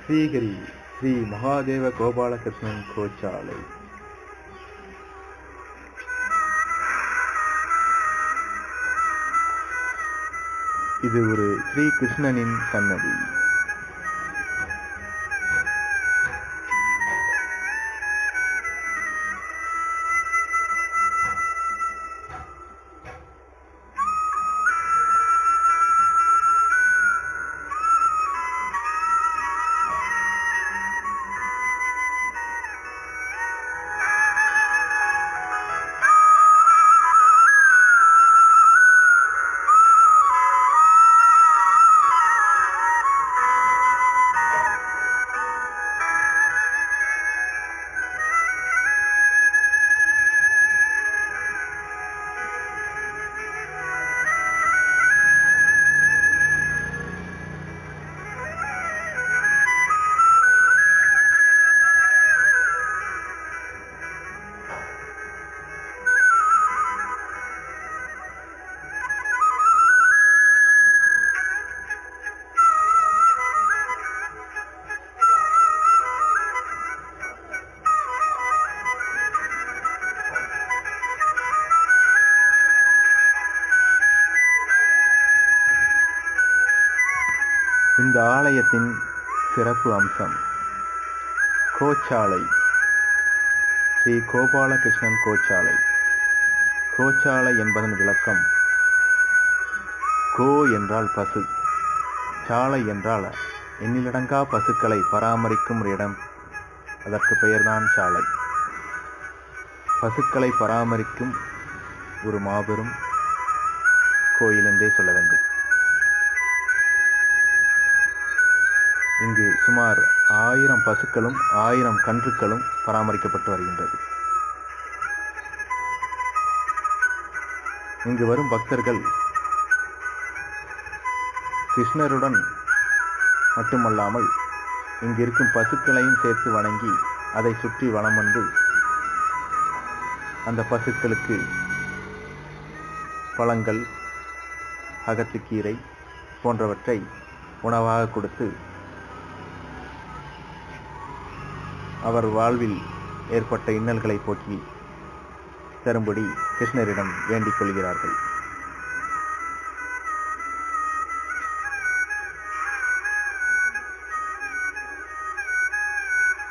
ஸ்ரீகிரி ஸ்ரீ மகாதேவ கோபாலகிருஷ்ணன் கோச்சாலை. இது ஒரு ஸ்ரீ கிருஷ்ணனின் சன்னதி. இந்த ஆலயத்தின் சிறப்பு அம்சம் கோச்சாலை. ஸ்ரீ கோபாலகிருஷ்ணன் கோச்சாலை. கோச்சாலை என்பதன் விளக்கம்: கோ என்றால் பசு, சாலை என்றால் எண்ணிலடங்கா பசுக்களை பராமரிக்கும் ஒரு இடம். அதற்கு பெயர்தான் சாலை. பசுக்களை பராமரிக்கும் ஒரு மாபெரும் கோயில் என்றே சொல்ல வேண்டும். இங்கு சுமார் 1000 பசுக்களும் 1000 கன்றுகளும் பராமரிக்கப்பட்டு வருகின்றது. இங்கு வரும் பக்தர்கள் கிருஷ்ணருடன் மட்டுமல்லாமல் இங்கு இருக்கும் பசுக்களையும் சேர்த்து வணங்கி அதை சுற்றி வலம் வந்து அந்த பசுக்களுக்கு பழங்கள், அகத்திக்கீரை போன்றவற்றை உணவாக கொடுத்து அவர் வாழ்வில் ஏற்பட்ட இன்னல்களை போக்கி தரும்படி கிருஷ்ணரிடம் வேண்டிக் கொள்கிறார்கள்.